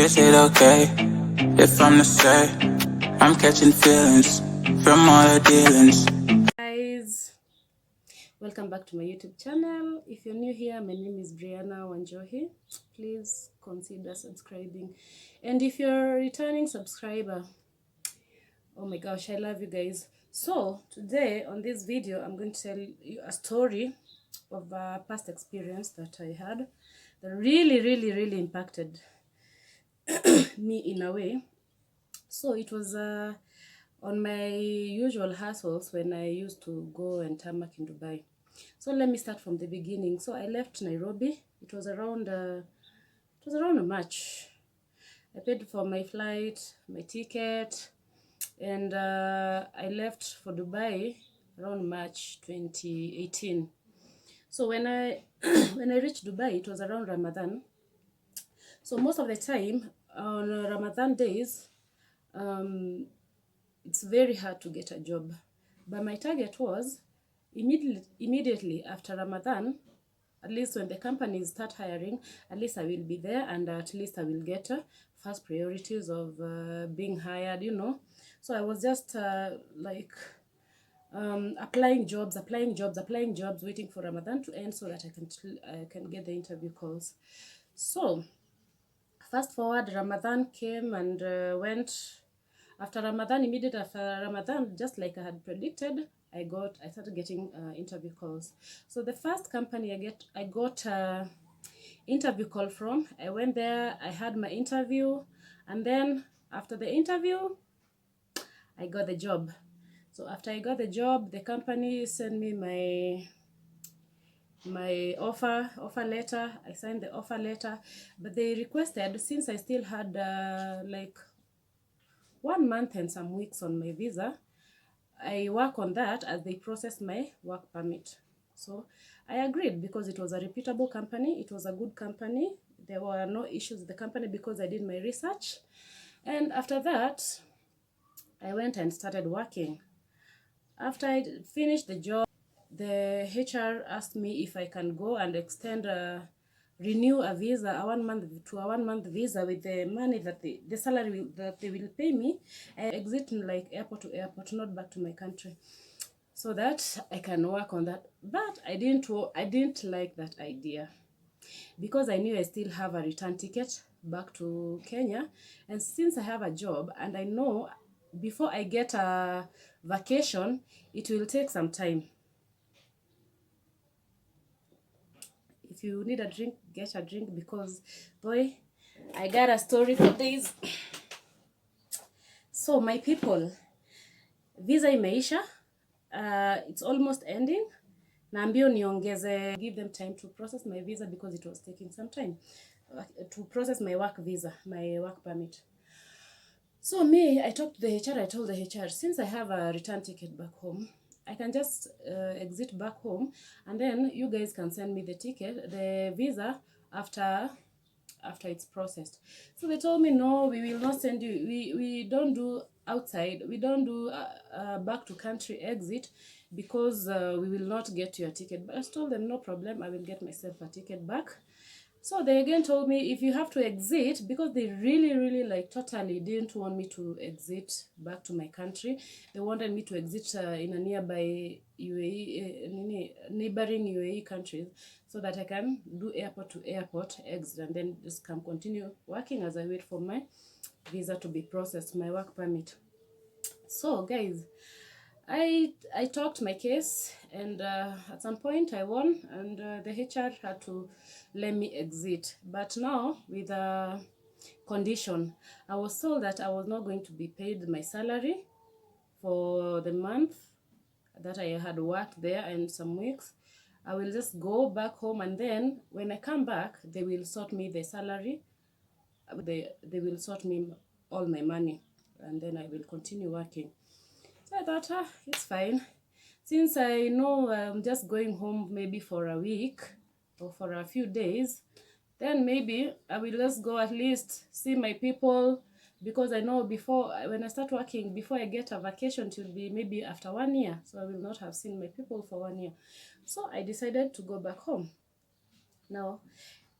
Is it okay if I'm to say I'm catching feelings from all the dealings? Guys, welcome back to my YouTube channel. If you're new here, my name is Brianna Wanjohi. Please consider subscribing. And if you're a returning subscriber, oh my gosh, I love you guys. So today on this video, I'm going to tell you a story of a past experience that I had that really impacted me in a way. So it was on my usual hustles when I used to go and tarmac in Dubai. So let me start from the beginning. So I left Nairobi. It was around March. I paid for my flight, my ticket, and I left for Dubai around March 2018. So when I when I reached Dubai, it was around Ramadan. So most of the time on Ramadan days, it's very hard to get a job. But my target was immediately after Ramadan, at least when the companies start hiring, at least I will be there, and at least I will get first priorities of being hired, you know. So I was just applying jobs, waiting for Ramadan to end so that I can get the interview calls. So fast forward, Ramadan came and went. After Ramadan, immediately after Ramadan, just like I had predicted, I started getting interview calls. So the first company I got interview call from, I went there, I had my interview, and then after the interview, I got the job. So after I got the job, the company sent me my offer letter. I signed the offer letter, but they requested, since I still had like 1 month and some weeks on my visa, I work on that as they process my work permit. So I agreed because it was a reputable company. It was a good company. There were no issues with the company because I did my research. And after that, I went and started working. After I finished the job, the HR asked me if I can go and renew a visa, a 1 month visa with the money that the salary that they will pay me, and exit like airport to airport, not back to my country, so that I can work on that. But I didn't like that idea because I knew I still have a return ticket back to Kenya, and since I have a job and I know before I get a vacation, it will take some time. If you need a drink, get a drink, because boy, I got a story for days. So my people, visa imeisha, it's almost ending. Naambio niongeze, give them time to process my visa because it was taking some time to process my work visa, my work permit. So me, I talked to the HR, I told the HR, since I have a return ticket back home, I can just exit back home, and then you guys can send me the ticket, the visa, after it's processed. So they told me, no, we will not send you, we don't do outside, we don't do back to country exit, because we will not get your ticket. But I told them, no problem, I will get myself a ticket back. So they again told me, if you have to exit, because they really like totally didn't want me to exit back to my country. They wanted me to exit in a nearby UAE, neighboring UAE countries, so that I can do airport to airport exit and then just come continue working as I wait for my visa to be processed, my work permit. So guys, I talked my case, and at some point I won, and the HR had to let me exit. But now with a condition. I was told that I was not going to be paid my salary for the month that I had worked there and some weeks. I will just go back home, and then when I come back, they will sort me the salary. They will sort me all my money, and then I will continue working. So I thought, it's fine. Since I know I'm just going home maybe for a week or for a few days, then maybe I will just go at least see my people, because I know when I start working, before I get a vacation, it will be maybe after 1 year. So I will not have seen my people for 1 year. So I decided to go back home. Now,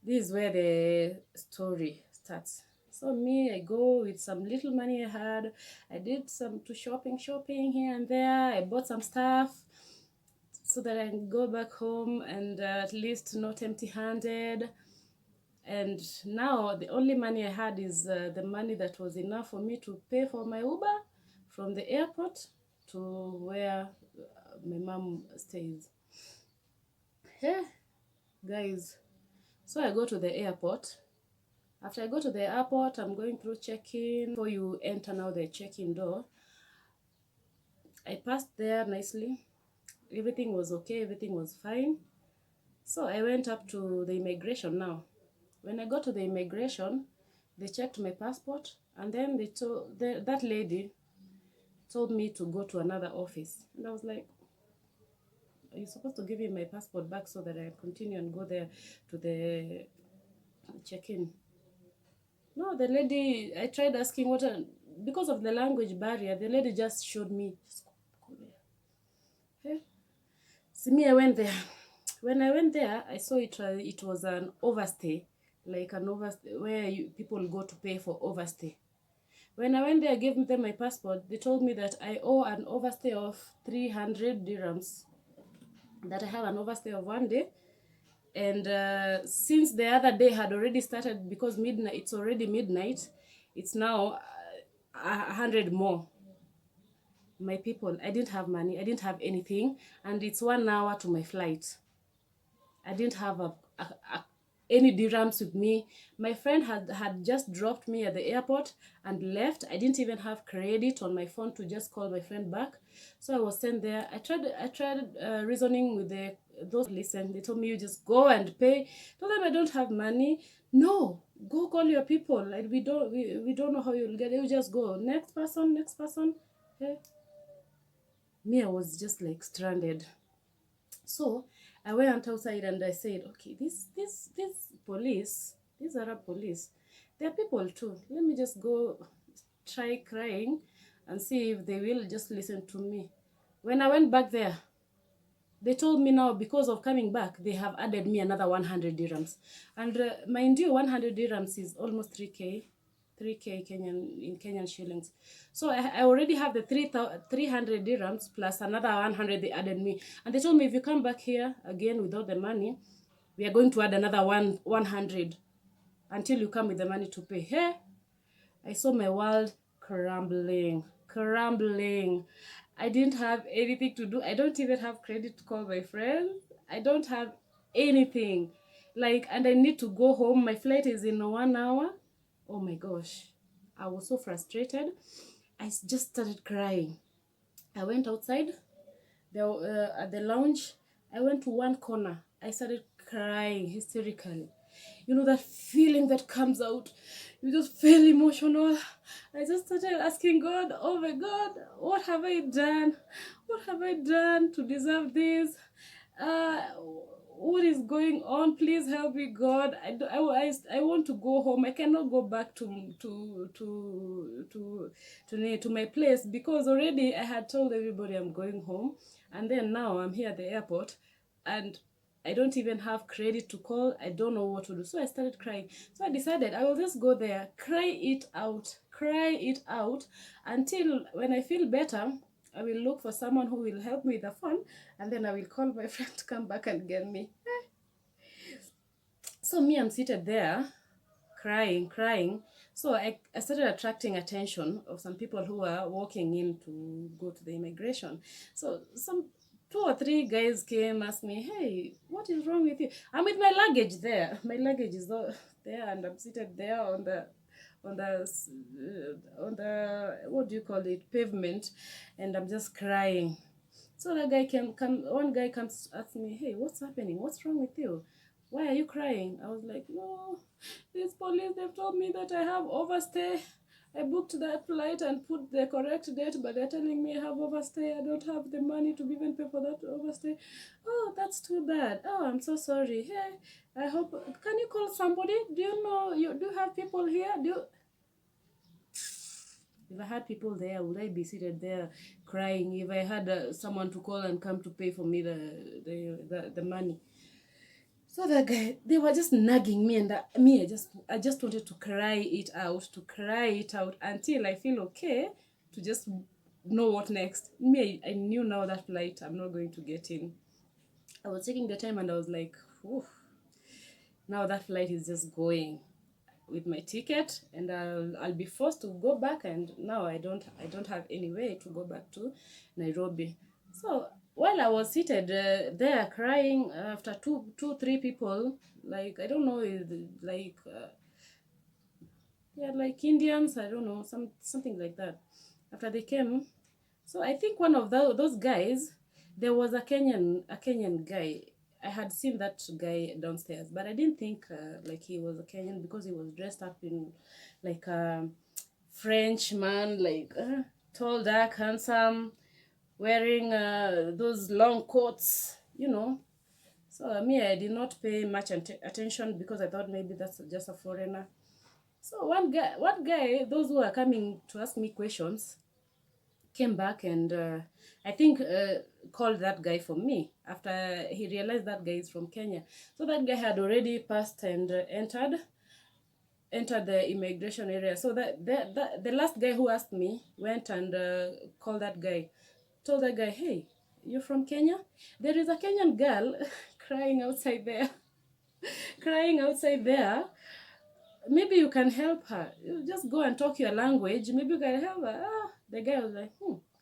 this is where the story starts. So me, I go with some little money I had. I did some shopping here and there. I bought some stuff so that I can go back home and at least not empty-handed. And now the only money I had is the money that was enough for me to pay for my Uber from the airport to where my mom stays. Hey, guys. So I go to the airport. After I go to the airport, I'm going through check-in. Before you enter now the check-in door, I passed there nicely. Everything was okay, everything was fine. So I went up to the immigration now. When I got to the immigration, they checked my passport, and then that lady told me to go to another office. And I was like, are you supposed to give me my passport back so that I continue and go there to the check-in? No, the lady, I tried asking because of the language barrier, the lady just showed me, just go there. Okay? See, me, I went there. When I went there, I saw it was an overstay, like an overstay where people go to pay for overstay. When I went there, I gave them my passport. They told me that I owe an overstay of 300 dirhams, that I have an overstay of 1 day. And since the other day had already started, because midnight, it's already midnight, it's now 100 more. My people, I didn't have money, I didn't have anything, and it's 1 hour to my flight. I didn't have any dirhams with me. My friend had just dropped me at the airport and left. I didn't even have credit on my phone to just call my friend back. So I was sent there. I tried reasoning with those. Listen, they told me, you just go and pay. Told them I don't have money. No, go call your people. Like we don't know how you'll get it. You just go. Next person. Okay. Me, I was just like stranded. So I went outside and I said, okay, these police, these Arab police, they're people too. Let me just go try crying and see if they will just listen to me. When I went back there, they told me now, because of coming back, they have added me another 100 dirhams. And mind you, 100 dirhams is almost 3K. 3K in Kenyan shillings. So I already have the 300 dirhams plus another 100 they added me. And they told me, if you come back here again without the money, we are going to add another 100 until you come with the money to pay. Hey, I saw my world crumbling. I didn't have anything to do. I don't even have credit to call my friends. I don't have anything. Like, and I need to go home. My flight is in 1 hour. Oh my gosh. I was so frustrated. I just started crying. I went outside at the lounge. I went to one corner. I started crying hysterically. You know that feeling that comes out. You just feel emotional. I just started asking God, oh my God, what have I done? What have I done to deserve this? What is going on? Please help me, God. I want to go home. I cannot go back to my place, because already I had told everybody I'm going home, and then now I'm here at the airport, and I don't even have credit to call. I don't know what to do. So I started crying. So I decided I will just go there, cry it out until when I feel better, I will look for someone who will help me with the phone, and then I will call my friend to come back and get me. So me, I'm seated there, crying. So I started attracting attention of some people who are walking in to go to the immigration. So some 2 or 3 guys came, asked me, hey, what is wrong with you? I'm with my luggage there. My luggage is there, and I'm seated there on the what do you call it, pavement, and I'm just crying. So one guy comes to ask me, hey, what's happening? What's wrong with you? Why are you crying? I was like, no, these police, they've told me that I have overstay. I booked that flight and put the correct date, but they're telling me I have overstay. I don't have the money to even pay for that overstay. Oh, that's too bad. Oh, I'm so sorry. Hey, I hope, can you call somebody? Do you have people here? If I had people there, would I be seated there crying? If I had someone to call and come to pay for me the money? So the guy, they were just nagging me, and I just wanted to cry it out until I feel okay to just know what next. I knew now that flight I'm not going to get in. I was taking the time and I was like, "Oof, now that flight is just going with my ticket, and I'll be forced to go back, and now I don't have any way to go back to Nairobi." So while I was seated there crying, after three people, like I don't know, like yeah, like Indians, I don't know, something like that. After they came, so I think one of those guys, there was a Kenyan guy. I had seen that guy downstairs, but I didn't think like he was a Kenyan because he was dressed up in like a French man, like tall, dark, handsome, wearing those long coats, you know. So me, I did not pay much attention because I thought maybe that's just a foreigner. So one guy, those who are coming to ask me questions, came back and I think called that guy for me after he realized that guy is from Kenya. So that guy had already passed and entered the immigration area. So the last guy who asked me went and called that guy, told that guy, "Hey, you're from Kenya? There is a Kenyan girl crying outside there, crying outside there. Maybe you can help her. You just go and talk your language. Maybe you can help her." Ah, the guy was like,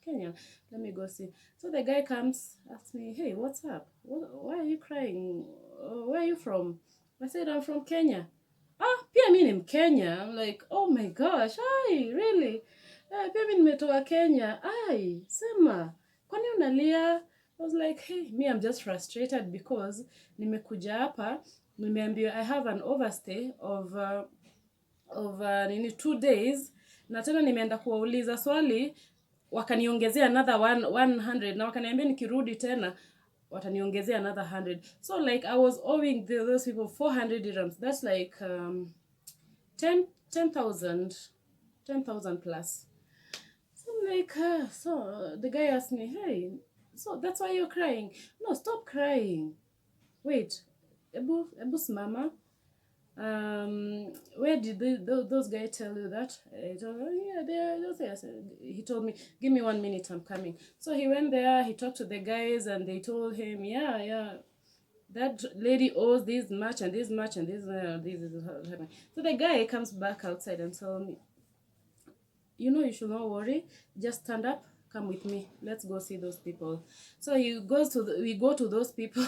Kenya, let me go see. So the guy comes, asks me, "Hey, what's up? Why are you crying? Where are you from?" I said, "I'm from Kenya." "Ah, pia mi ni Kenya." I'm like, "Oh my gosh, ai, really? Pia mi nimetoka Kenya. Ai, sema, kwani unalia?" I was like, "Hey, me, I'm just frustrated because nimekuja hapa, nimeambiwa I have an overstay of nini 2 days, na tena nimeenda kuwauliza swali wakaniongezea another 100, na wakaniambia nikirudi tena wataniongezea another 100. So like I was owing those people 400 dirhams. That's like 10,000 plus. So I'm like, so the guy asked me, "Hey, so that's why you're crying?" "No, stop crying. Wait, ebu mama. Where did those guys tell you that?" I told him, "Yeah, they're those guys." He told me, "Give me 1 minute, I'm coming." So he went there, he talked to the guys, and they told him, yeah, that lady owes this much and this much and this is happening. So the guy comes back outside and told me, "You should not worry, just stand up, come with me, let's go see those people." So we go to those people.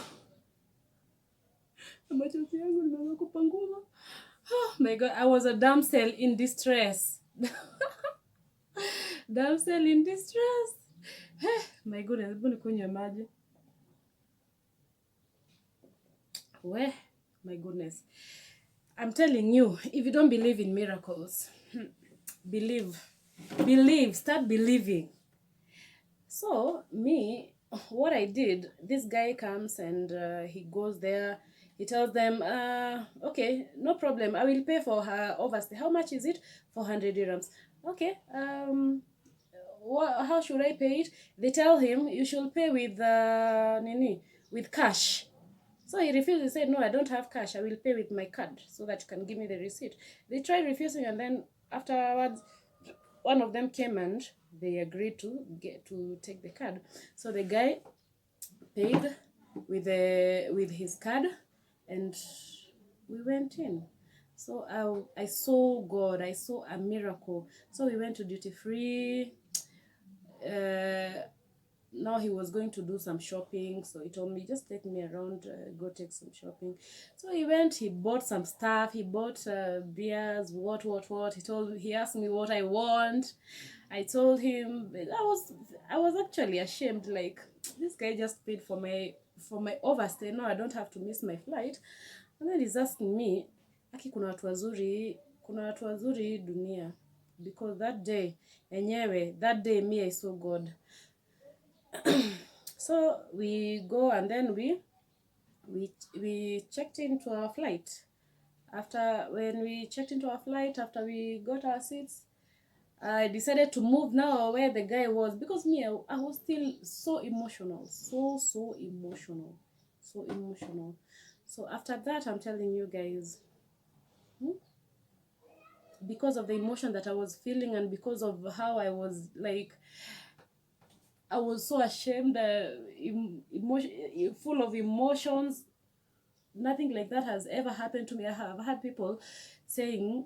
Machozi yangu nimeanza kupanguza. Oh my God, I was a damsel in distress. Damsel in distress. My goodness, hebu nikunywe maji. My goodness. I'm telling you, if you don't believe in miracles, believe, start believing. So me, what I did, this guy comes and he goes there. He tells them, "Okay, no problem. I will pay for her overstay. How much is it? 400 dirhams. Okay. How should I pay it?" They tell him, "You should pay with with cash." So he refused. He said, "No, I don't have cash. I will pay with my card so that you can give me the receipt." They tried refusing, and then afterwards, one of them came and they agreed to take the card. So the guy paid with his card, and we went in. So I saw God. I saw a miracle. So we went to duty free. Now he was going to do some shopping, so he told me, "Just take me around, go take some shopping." So he went, he bought some stuff, he bought beers, what he asked me what I want. I told him, I was actually ashamed, like, this guy just paid for my overstay. Now I don't have to miss my flight. And then he's asking me, "Aki, kuna watu wazuri hii dunia." Because that day me, I saw God. So we go, and then we checked into our flight. After we got our seats, I decided to move now where the guy was, because me, I was still so emotional, so emotional. So after that, I'm telling you guys, because of the emotion that I was feeling and because of how I was like, I was so ashamed, full of emotions. Nothing like that has ever happened to me. I have had people saying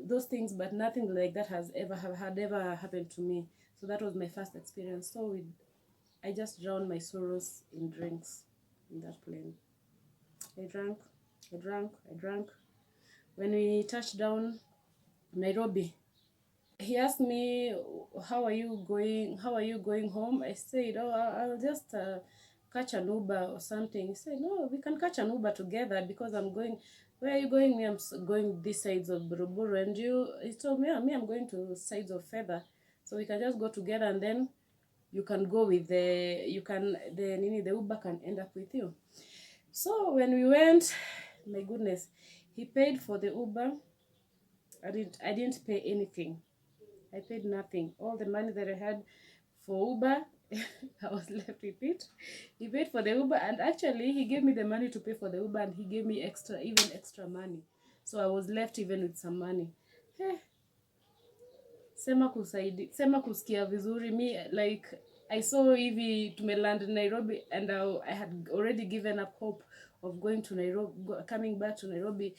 those things, but nothing like that has ever happened to me. So that was my first experience. So I just drowned my sorrows in drinks in that plane. I drank, I drank, I drank. When we touched down Nairobi, he asked me, how are you going home? I said, oh, I'll just catch an Uber or something. He said, no, we can catch an Uber together because I'm going. Where are you going? Me, I'm going this sides of Buruburu. And he told me, me, I'm going to sides of Feather, so we can just go together, and then you can go with the Uber can end up with you. So when we went, my goodness, he paid for the Uber. I didn't pay anything. I paid nothing. All the money that I had for Uber, I was left with it. He paid for the Uber, and actually he gave me the money to pay for the Uber, and he gave me even extra money. So I was left even with some money. Sema kusikia vizuri, me like I saw hivi tumeland in Nairobi, and I had already given up hope of going to Nairobi, coming back to Nairobi.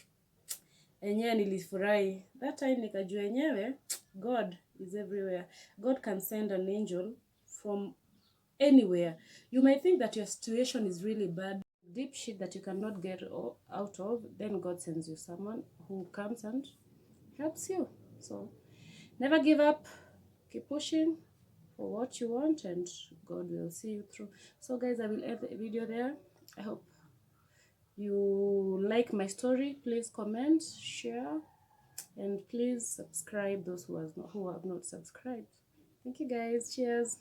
Enyewe nilifurahi that time, nikajua enyewe God is everywhere. God can send an angel from anywhere. You might think that your situation is really bad, deep shit that you cannot get out of, then God sends you someone who comes and helps you. So never give up, keep pushing for what you want, and God will see you through. So guys, I will end the video there. I hope you like my story. Please comment, share, and please subscribe those who have not subscribed. Thank you guys. Cheers.